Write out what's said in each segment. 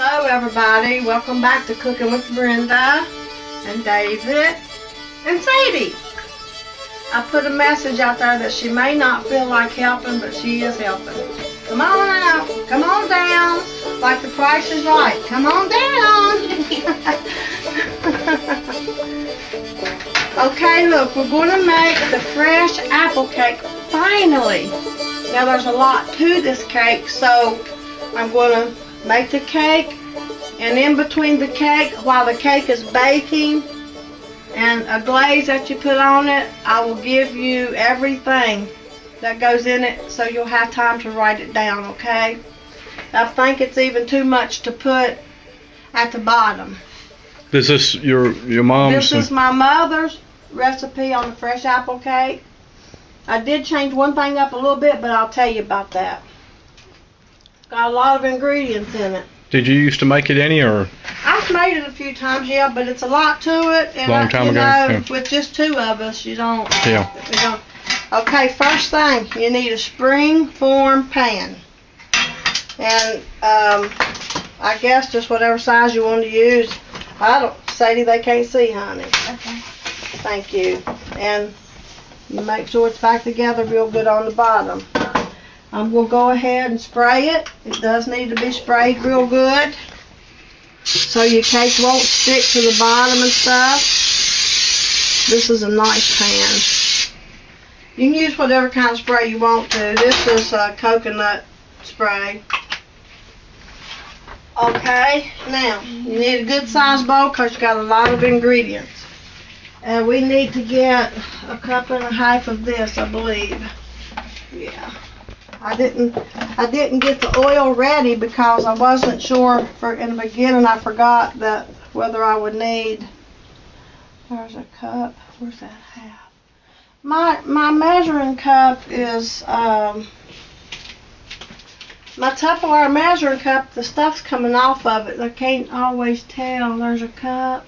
Hello everybody, welcome back to Cooking with Brenda and David and Sadie. I put a message out there that she may not feel like helping, but she is helping. Come on out, come on down, like the price is right. Come on down. Okay, look, we're going to make the fresh apple cake finally. Now there's a lot to this cake, so I'm going to make the cake, and in between the cake, while the cake is baking and a glaze that you put on it, I will give you everything that goes in it so you'll have time to write it down, okay? I think it's even too much to put at the bottom. Is this your mom's? This is my mother's recipe on the fresh apple cake. I did change one thing up a little bit, but I'll tell you about that. Got a lot of ingredients in it. Did you used to make it any, or? I've made it a few times, yeah, but it's a lot to it. And Long time ago. Yeah. With just two of us, you don't. Yeah. You don't. Okay, first thing, you need a spring form pan. And I guess just whatever size you want to use. Sadie, they can't see, honey. Okay. Thank you. And you make sure it's back together real good on the bottom. I'm going to go ahead and spray it. It does need to be sprayed real good so your cake won't stick to the bottom and stuff. This is a nice pan. You can use whatever kind of spray you want to. This is coconut spray. Okay, now you need a good sized bowl because you got a lot of ingredients. And we need to get a cup and a half of this, I believe. Yeah. I didn't get the oil ready because I wasn't sure in the beginning. I forgot that whether I would need. There's a cup. Where's that half? My measuring cup is my Tupperware measuring cup. The stuff's coming off of it. I can't always tell. There's a cup.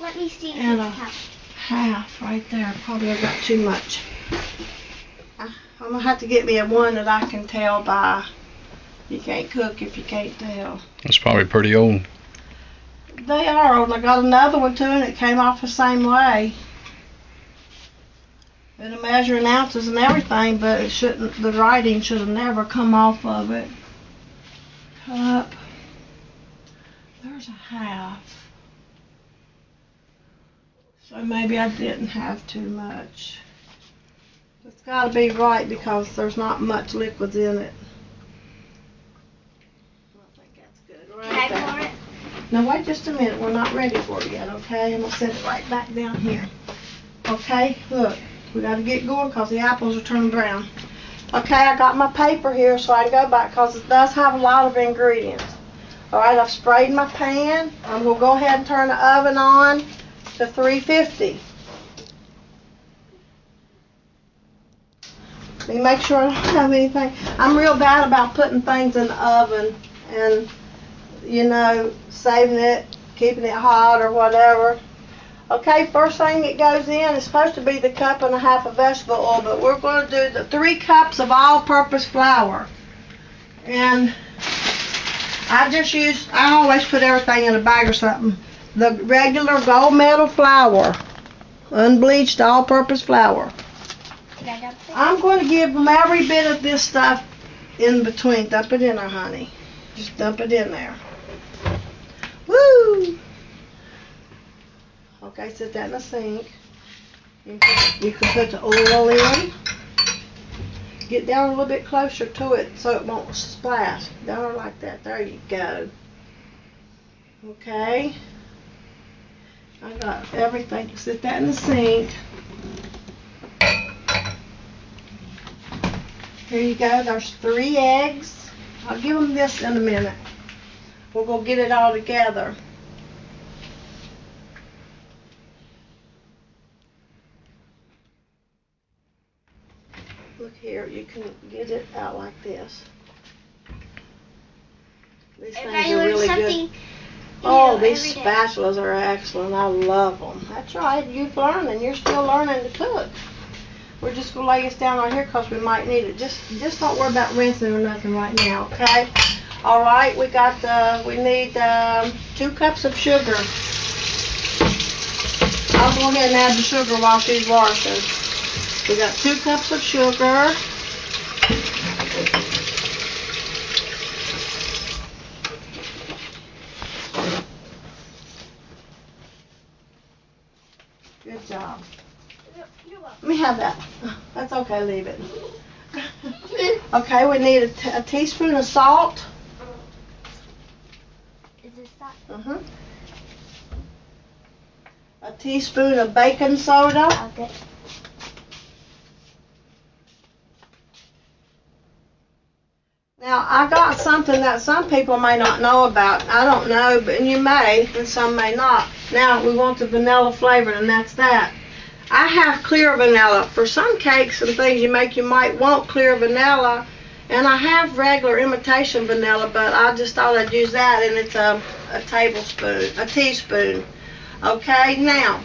Let me see. And a half right there. Probably I got too much. I'm going to have to get me a one that I can tell by. You can't cook if you can't tell. It's probably pretty old. They are old. I got another one too, and it came off the same way. It'll measure in ounces and everything, but it shouldn't. The writing should have never come off of it. Cup. There's a half. So maybe I didn't have too much. It's got to be right because there's not much liquids in it. I think that's good. Right Can I pour it? Now wait just a minute. We're not ready for it yet, okay? I'm going to set it right back down here. Okay, look. We got to get going because the apples are turning brown. Okay, I got my paper here so I can go back because it does have a lot of ingredients. Alright, I've sprayed my pan. I'm going to go ahead and turn the oven on to 350. Let me make sure I don't have anything. I'm real bad about putting things in the oven and, you know, saving it, keeping it hot or whatever. Okay, first thing that goes in is supposed to be the cup and a half of vegetable oil, but we're going to do the 3 cups of all-purpose flour. And I always put everything in a bag or something. The regular gold medal flour, unbleached all-purpose flour. I'm going to give them every bit of this stuff in between. Dump it in there, honey. Just dump it in there. Woo! Okay, set that in the sink. You can put the oil in. Get down a little bit closer to it so it won't splash. Down like that. There you go. Okay. I got everything. Set that in the sink. Here you go. There's 3 eggs. I'll give them this in a minute. We're going to get it all together. Look here. You can get it out like this. These things are really good. Oh, these spatulas are excellent. I love them. That's right. You're learning. You're still learning to cook. We're just going to lay this down right here because we might need it. Just don't worry about rinsing or nothing right now, okay? All right, we need 2 cups of sugar. I'll go ahead and add the sugar while she's washing. We got 2 cups of sugar. Good job. Let me have that. That's okay, leave it. Okay, we need a teaspoon of salt. Is this that? A teaspoon of baking soda. Okay. Now, I got something that some people may not know about. I don't know, but you may, and some may not. Now, we want the vanilla flavor, and that's that. I have clear vanilla. For some cakes and things you make, you might want clear vanilla. And I have regular imitation vanilla, but I just thought I'd use that, and it's a teaspoon. Okay, now,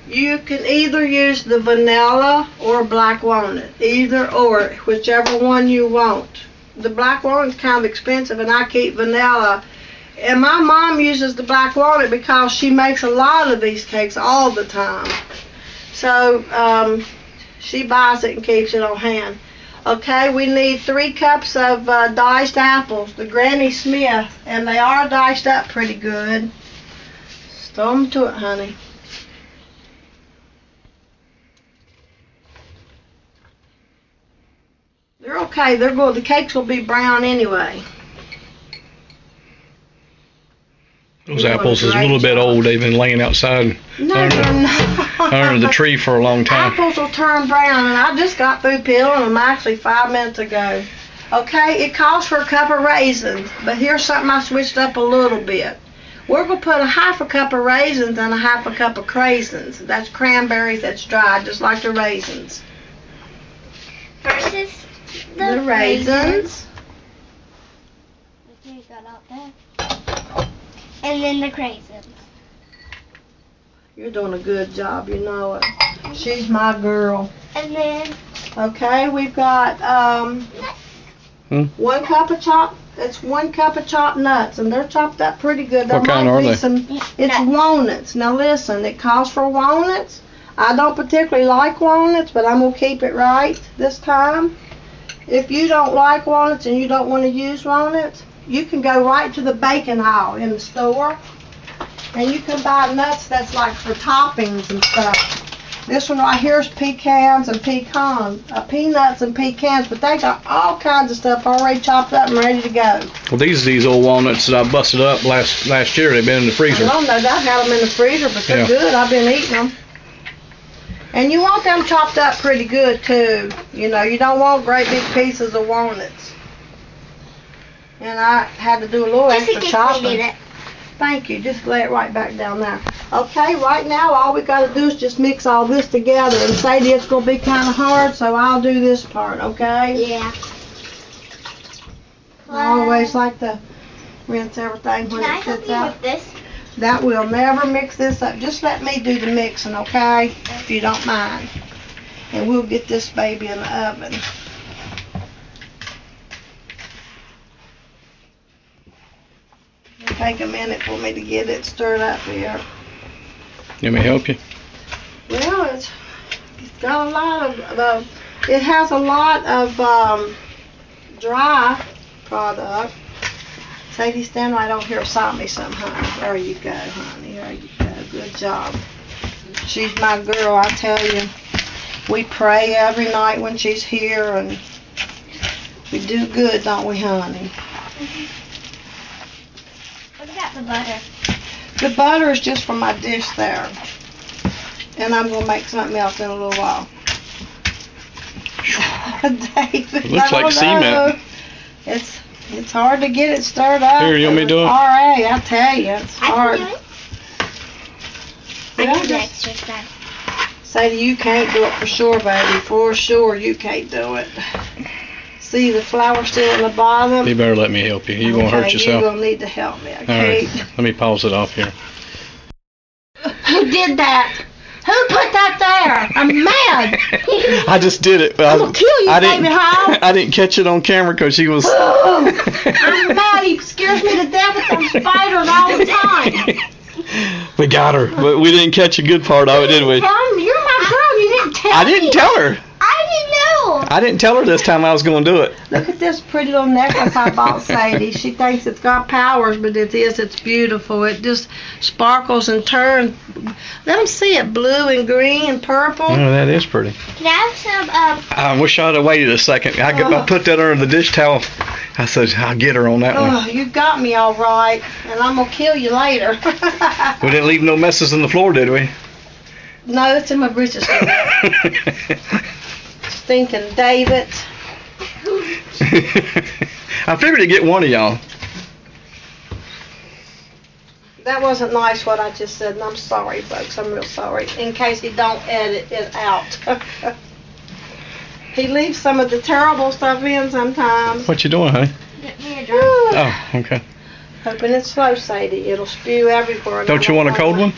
you can either use the vanilla or black walnut. Either or, whichever one you want. The black walnut's kind of expensive, and I keep vanilla. And my mom uses the black walnut because she makes a lot of these cakes all the time. So she buys it and keeps it on hand. Okay, we need 3 cups of diced apples, the Granny Smith, and they are diced up pretty good. Throw them to it, honey. They're okay. They're good. The cakes will be brown anyway. Those apples is a little bit old. They've been laying outside under the tree for a long time. Apples will turn brown, and I just got through peeling them actually 5 minutes ago. Okay, it calls for a cup of raisins, but here's something I switched up a little bit. We're going to put a 1/2 cup of raisins and a 1/2 cup of craisins. That's cranberries that's dried, just like the raisins. First is The raisins. Okay, got out there. And then the craisins. You're doing a good job, you know it. She's my girl. And then Okay, we've got 1 cup of chopped. It's 1 cup of chopped nuts, and they're chopped up pretty good. What kind are they? It's Nuts. walnuts. Now listen, it calls for walnuts. I don't particularly like walnuts, but I'm gonna keep it right this time. If you don't like walnuts and you don't want to use walnuts, you can go right to the baking aisle in the store, and you can buy nuts that's like for toppings and stuff. This one right here is pecans and peanuts and pecans, but they got all kinds of stuff already chopped up and ready to go. Well, these old walnuts that I busted up last year, they've been in the freezer. I don't know, I've had them in the freezer, but they're Yeah. good. I've been eating them. And you want them chopped up pretty good too. You know, you don't want great big pieces of walnuts. And I had to do a little just in extra case we chopping. need it. Thank you. Just lay it right back down there. Okay, right now all we got to do is just mix all this together. And Sadie, it's going to be kind of hard, so I'll do this part, okay? Yeah. I always like to rinse everything when Can I it help sits you out. with this? That will never mix this up. Just let me do the mixing, okay? If you don't mind. And we'll get this baby in the oven. It'll take a minute for me to get it stirred up here. Let me help you. Well, it's got a lot of it has a lot of dry product. Sadie, stand right over here beside me some, honey. There you go, honey. There you go. Good job. She's my girl, I tell you. We pray every night when she's here, and we do good, don't we, honey? What about the butter? The butter is just for my dish there. And I'm going to make something else in a little while. David, Looks I like don't know. cement. It's hard to get it stirred up. Here, you want me to do it? Alright, I tell you, it's hard. I Yeah, can do the just- extra stuff. Sadie, you can't do it for sure, baby. For sure, you can't do it. See the flour still in the bottom? You better let me help you. You're going to hurt You're yourself. going to need to help me, All okay? right. Let me pause it off here. Who did that? Who put that there? I'm mad. I just did it. I'm gonna kill you, David Hall. I didn't catch it on camera because she was. I'm mad. He scares me to death with them spiders all the time. We got her, but we didn't catch a good part of it, did we? You're my girl. You didn't tell me. I didn't tell her. I didn't know. I didn't tell her this time I was going to do it. Look at this pretty little necklace I bought Sadie. She thinks it's got powers, but it is. It's beautiful. It just sparkles and turns. Let them see it. Blue and green and purple. Oh, that is pretty. Can I have some, I wish I'd have waited a second. I put that under the dish towel. I said, I'll get her on that one. Oh, you got me all right, and I'm going to kill you later. We didn't leave no messes on the floor, did we? No, it's in my britches. Stinking David. I figured to get one of y'all. That wasn't nice what I just said, and I'm sorry, folks. I'm real sorry. In case he don't edit it out. He leaves some of the terrible stuff in sometimes. What you doing, honey? get me a drink. Oh, okay. Hoping it's slow, Sadie. It'll spew everywhere. Don't you want a cold one?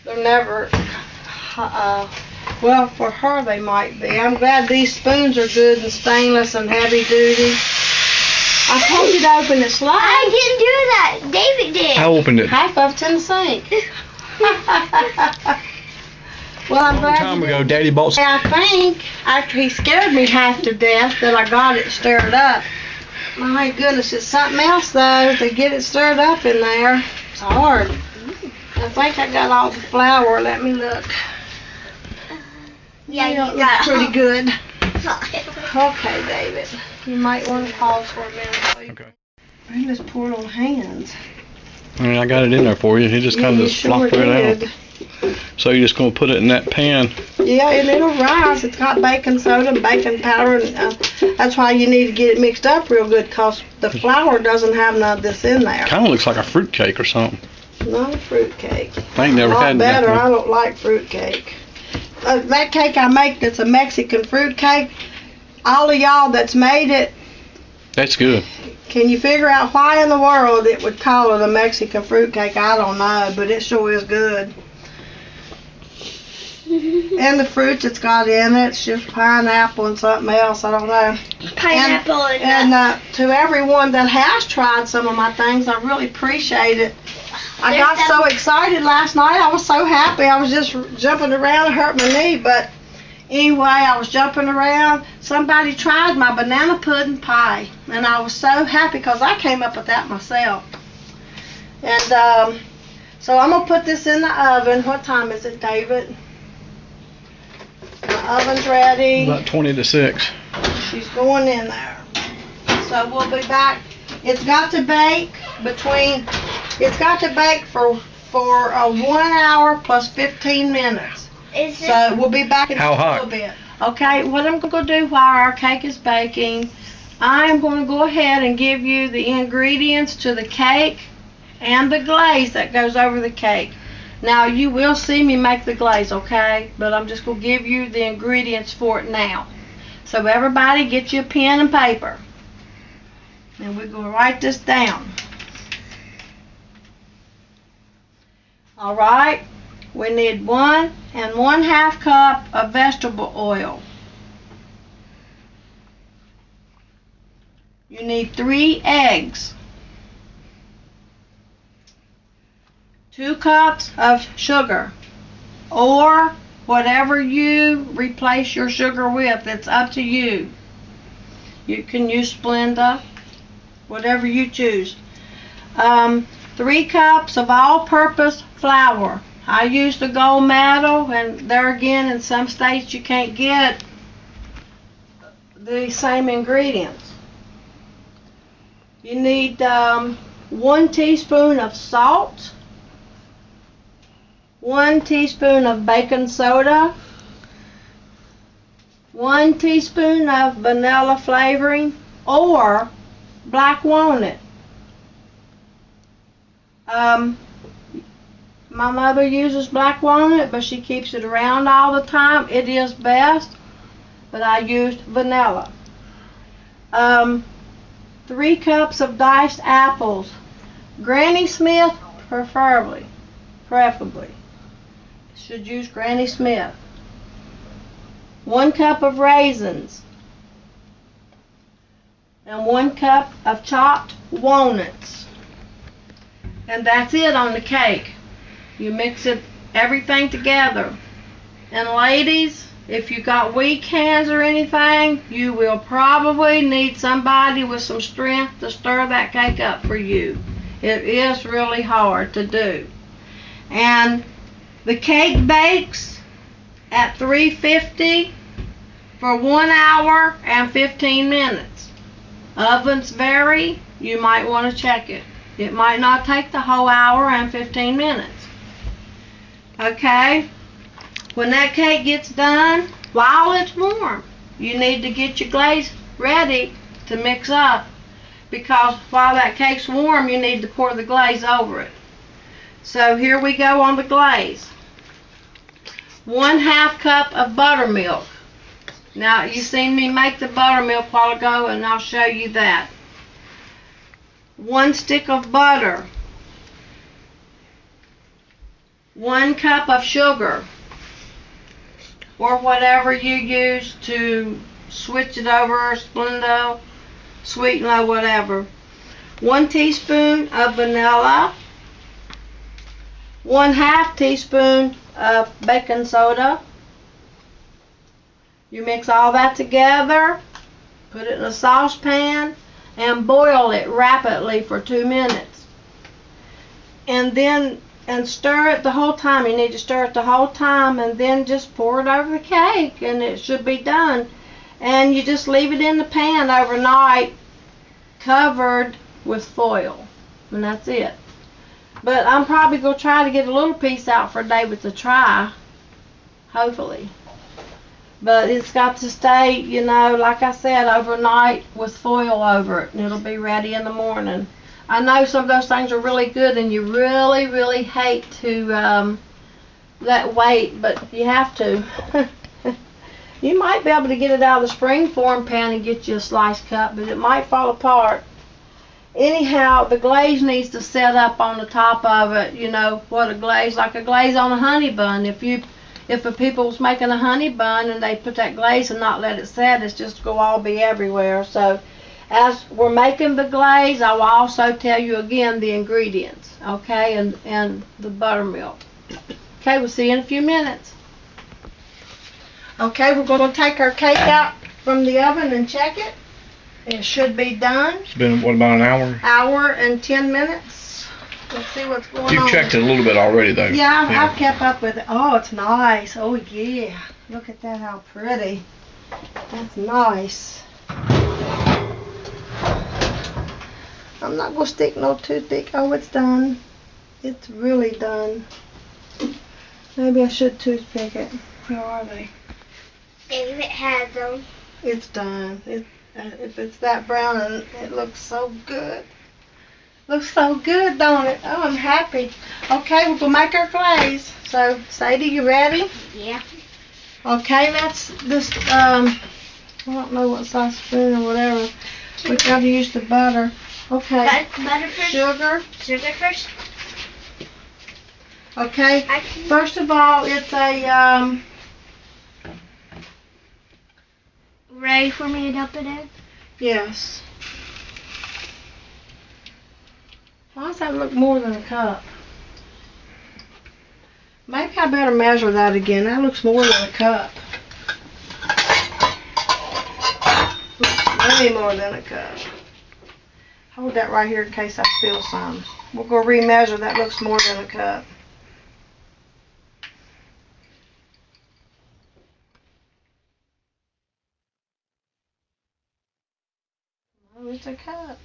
They're never, well, for her they might be. I'm glad these spoons are good and stainless and heavy duty. I told you to open it slow. I didn't do that. David did. I opened it. Half of it's in the sink. Well, I'm A long glad time you ago, did. Daddy bought some. I think after he scared me half to death that I got it stirred up. My goodness, it's something else though to get it stirred up in there. It's hard. I think I got all the flour. Let me look. Yeah, You you don't got look pretty good. it. Okay, David. You might want to pause for a minute. Okay. Brenda's poor little hands. I mean, I got it in there for you. He just kind of You just sure flopped right did. out. So you're just going to put it in that pan. Yeah, and it'll rise. It's got baking soda and baking powder, and that's why you need to get it mixed up real good, because the flour doesn't have none of this in there. Kind of looks like a fruit cake or something. Not a fruit cake. I ain't never A lot had better. that. I don't like fruit cake. That cake I make that's a Mexican fruit cake, all of y'all that's made it, That's good. can you figure out why in the world it would call it a Mexican fruit cake? I don't know, but it sure is good. And the fruits it's got in it, it's just pineapple and something else, I don't know. Pineapple And to everyone that has tried some of my things, I really appreciate it. I got so excited last night. I was so happy. I was just jumping around. It hurt my knee, but anyway, I was jumping around. Somebody tried my banana pudding pie, and I was so happy because I came up with that myself. And so I'm going to put this in the oven. What time is it, David? My oven's ready. About 20 to 6. She's going in there. So we'll be back. It's got to bake for 1 hour plus 15 minutes. So we'll be back in How a hot? little bit. Okay, what I'm going to do while our cake is baking, I'm going to go ahead and give you the ingredients to the cake and the glaze that goes over the cake. Now, you will see me make the glaze, okay? But I'm just going to give you the ingredients for it now. So everybody get you a pen and paper. And we're going to write this down. All right? We need 1 1/2 cup of vegetable oil. You need 3 eggs. 2 cups of sugar, or whatever you replace your sugar with. It's up to you. You can use Splenda, whatever you choose. 3 cups of all-purpose flour. I use the gold medal, and there again, in some states you can't get the same ingredients. You need 1 teaspoon of salt, 1 teaspoon of baking soda, 1 teaspoon of vanilla flavoring or black walnut. My mother uses black walnut, but she keeps it around all the time. It is best, but I used vanilla. 3 cups of diced apples. Granny Smith, preferably. preferably. Should use Granny Smith. 1 cup of raisins. And 1 cup of chopped walnuts. And that's it on the cake. You mix everything together. And ladies, if you got weak hands or anything, you will probably need somebody with some strength to stir that cake up for you. It is really hard to do. And the cake bakes at 350 for 1 hour and 15 minutes. Ovens vary. You might want to check it. It might not take the whole hour and 15 minutes. Okay? When that cake gets done, while it's warm, you need to get your glaze ready to mix up, because while that cake's warm, you need to pour the glaze over it. So here we go on the glaze. 1/2 cup of buttermilk. Now, you seen me make the buttermilk a while ago, and I'll show you that. 1 stick of butter. 1 cup of sugar, or whatever you use to switch it over, Splenda, sweeten or whatever. 1 teaspoon of vanilla. 1/2 teaspoon of baking soda. You mix all that together, put it in a saucepan, and boil it rapidly for 2 minutes. And stir it the whole time. You need to stir it the whole time, and then just pour it over the cake, and it should be done. And you just leave it in the pan overnight, covered with foil, and that's it. But I'm probably going to try to get a little piece out for David to try, hopefully. But it's got to stay, you know, like I said, overnight with foil over it, and it'll be ready in the morning. I know some of those things are really good, and you really, really hate to let wait, but you have to. You might be able to get it out of the springform pan and get you a slice cut, but it might fall apart. Anyhow, the glaze needs to set up on the top of it, you know, what a glaze, like a glaze on a honey bun. If a people was making a honey bun and they put that glaze and not let it set, it's just going to all be everywhere. So as we're making the glaze, I will also tell you again the ingredients, okay, and the buttermilk. Okay, we'll see you in a few minutes. Okay, we're going to take our cake out from the oven and check it. It should be done. It's been, what, about an hour? Hour and 10 minutes. Let's see what's going on. You've checked it a little bit already, though. Yeah, I've kept up with it. Oh, it's nice. Oh, yeah. Look at that, how pretty. That's nice. I'm not going to stick no toothpick. Oh, it's done. It's really done. Maybe I should toothpick it. Where are they? David has them. It's done. If it's that brown, and it looks so good. Looks so good, don't it? Oh, I'm happy. Okay, we're going to make our glaze. So, Sadie, you ready? Yeah. Okay, that's this, I don't know what size spoon or whatever. We got to use the butter. Okay. Butter first? Sugar. Sugar first? Okay. First of all, it's a, Ready for me to dump it in? yes. Why does that look more than a cup? Maybe I better measure that again. That looks more than a cup. Looks way more than a cup. Hold that right here in case I spill some. We'll go remeasure. That looks more than a cup. Oh, it's a cup.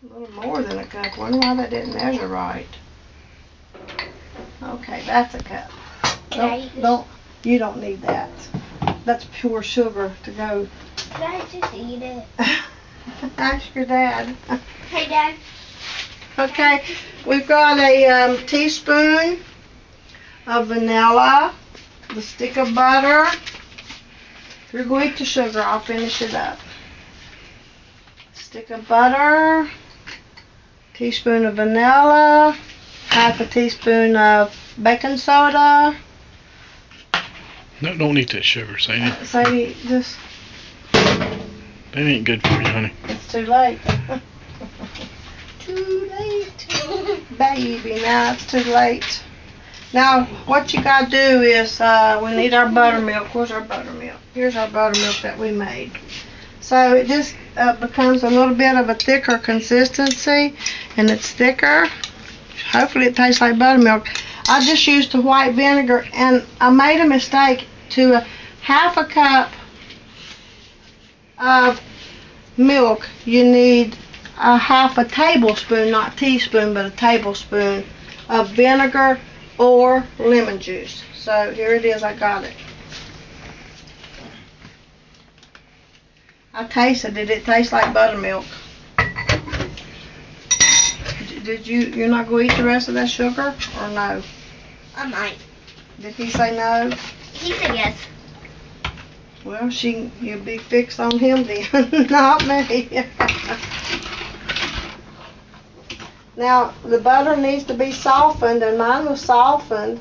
A little more than a cup. Wonder why that didn't measure right. Okay, that's a cup. You don't need that. That's pure sugar to go. Can I just eat it? Ask your dad. Hey, Dad. Okay, we've got a teaspoon of vanilla, the stick of butter. If you're going to sugar, I'll finish it up. Stick of butter, teaspoon of vanilla, half a teaspoon of baking soda. No, don't eat that sugar, Sadie. Sadie, just... That ain't good for you, honey. It's too late. Too late. Baby, now it's too late. Now, what you gotta do is, we need our buttermilk. Where's our buttermilk? Here's our buttermilk that we made. So it just becomes a little bit of a thicker consistency, and it's thicker. Hopefully it tastes like buttermilk. I just used the white vinegar, and I made a mistake. To a half a cup of milk, you need a half a tablespoon, not teaspoon, but a tablespoon of vinegar or lemon juice. So here it is, I got it. I tasted it. It tastes like buttermilk. You're not going to eat the rest of that sugar, or no? I might. Did he say no? He said yes. Well, you'll be fixed on him then, not me. Now, the butter needs to be softened, and mine was softened.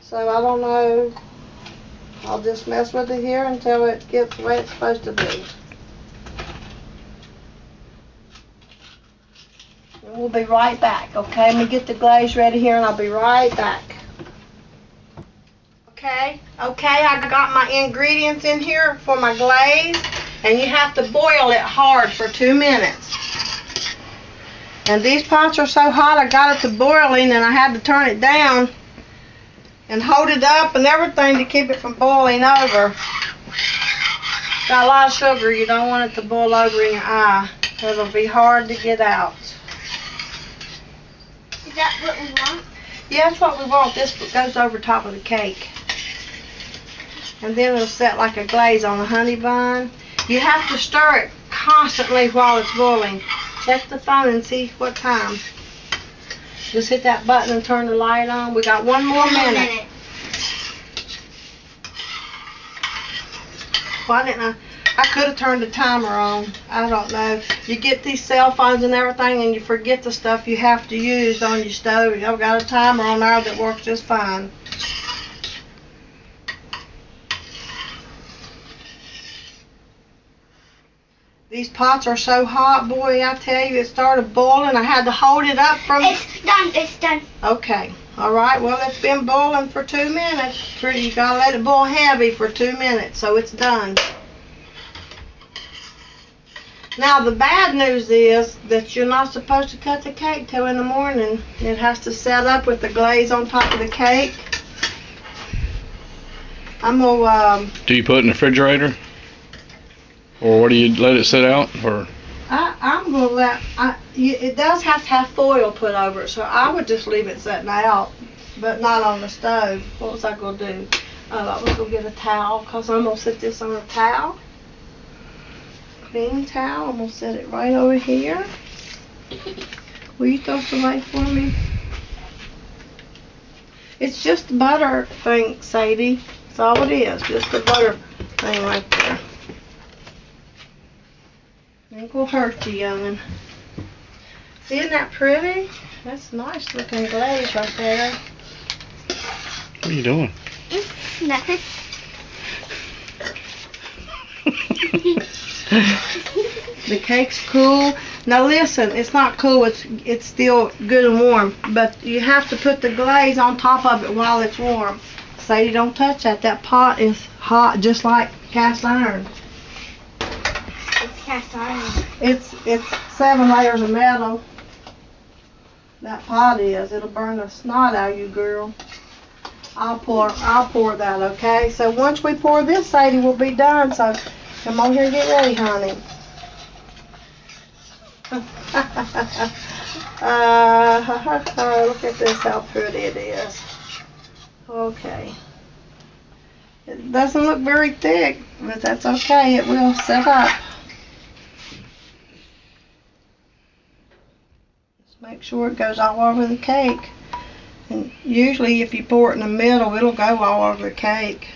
So I don't know. I'll just mess with it here until it gets the way it's supposed to be. And we'll be right back, okay? Let me get the glaze ready here, and I'll be right back. Okay, I got my ingredients in here for my glaze, and you have to boil it hard for 2 minutes. And these pots are so hot, I got it to boiling, and I had to turn it down and hold it up and everything to keep it from boiling over. Got a lot of sugar. You don't want it to boil over in your eye. It'll be hard to get out. Is that what we want? Yeah, that's what we want. This goes over top of the cake. And then it'll set like a glaze on a honey bun. You have to stir it constantly while it's boiling. Check the phone and see what time. Just hit that button and turn the light on. We got one more minute. Why didn't I could have turned the timer on. I don't know. You get these cell phones and everything and you forget the stuff you have to use on your stove. I've got a timer on there that works just fine. These pots are so hot, boy, I tell you, it started boiling. I had to hold it up from... It's done. Okay. All right. Well, it's been boiling for 2 minutes. You got to let it boil heavy for 2 minutes, so it's done. Now, the bad news is that you're not supposed to cut the cake till in the morning. It has to set up with the glaze on top of the cake. I'm going to... Do you put it in the refrigerator? Or what do you let it sit out? Or I'm going to let... it does have to have foil put over it, so I would just leave it sitting out, but not on the stove. What was I going to do? I was going to get a towel, because I'm going to set this on a towel. Clean towel. I'm going to set it right over here. Will you throw some away for me? It's just the butter thing, Sadie. That's all it is. Just the butter thing right there. Ain't gonna hurt you, young'un. See, isn't that pretty? That's nice looking glaze right there. what are you doing? Nothing. The cake's cool. Now listen, it's not cool. It's still good and warm, but you have to put the glaze on top of it while it's warm. Sadie, don't touch that. That pot is hot, just like cast iron. It's cast iron. It's 7 layers of metal. That pot is. It'll burn the snot out of you, girl. I'll pour that, okay? So once we pour this, Sadie, we'll be done. So come on here and get ready, honey. Look at this, how pretty it is. Okay. It doesn't look very thick, but that's okay. It will set up. Just make sure it goes all over the cake. And usually if you pour it in the middle, it'll go all over the cake.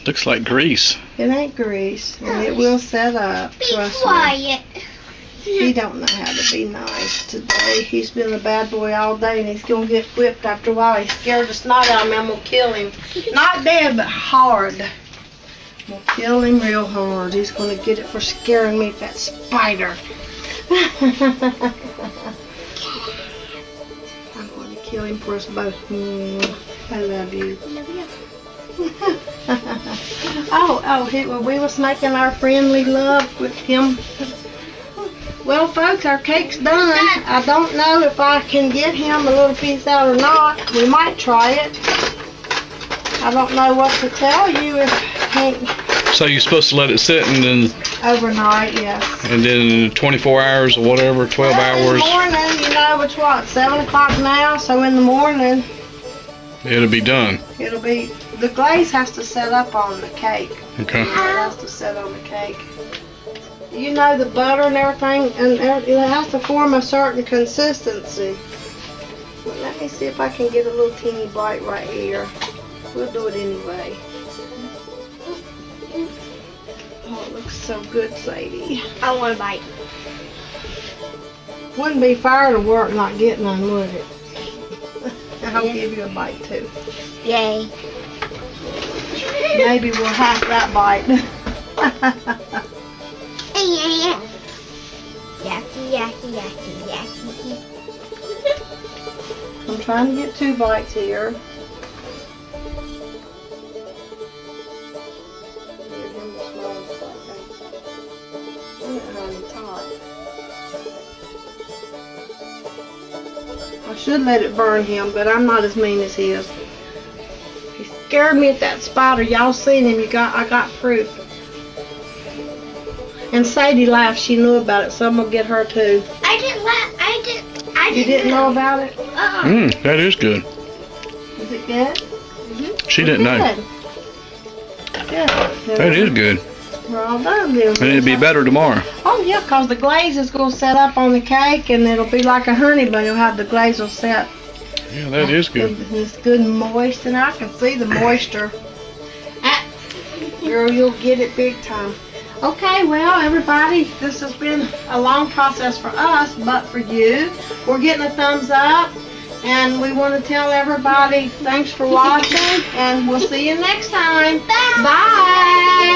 Looks like grease. It ain't grease, and it will set up. Be quiet. He don't know how to be nice today. He's been a bad boy all day, and he's gonna get whipped after a while. He's scared the snot out of me. I'm gonna kill him. Not dead, but hard. I'm gonna kill him real hard. He's gonna get it for scaring me with that spider. I'm gonna kill him for us both. I love you. We was making our friendly love with him. Well, folks, our cake's done. I don't know if I can get him a little piece out or not. We might try it. I don't know what to tell you if Hank. So you're supposed to let it sit and then Overnight, yes. and then 24 hours or whatever, 12 hours. In the morning, you know, it's what, 7 o'clock now, so in the morning, It'll be done. it'll be, the glaze has to set up on the cake. Okay. It has to set on the cake. You know, the butter and everything, and it has to form a certain consistency. But let me see if I can get a little teeny bite right here. We'll do it anyway. Oh, it looks so good, Sadie. I want a bite. Wouldn't be fair to work not getting none, would it? I'll give you a bite too. Yay. Maybe we'll have that bite. Yeah. Yucky. I'm trying to get 2 bites here. Give him the smallest bite. It's hot. I should let it burn him, but I'm not as mean as he is. He scared me at that spider. Y'all seen him? I got proof. And Sadie laughed. She knew about it, so I'm gonna get her too. I didn't laugh. You didn't know about it? That is good. Is it good? She didn't know. Good. That is good. We're all done then. And it'll be better tomorrow. Oh yeah, 'cause the glaze is gonna set up on the cake, and it'll be like a honey bun. You'll have the glaze will set. Yeah, that is good. It's good and moist, and I can see the moisture. Girl, you'll get it big time. Okay, well, everybody, this has been a long process for us, but for you, we're getting a thumbs up, and we want to tell everybody thanks for watching, and we'll see you next time. Bye.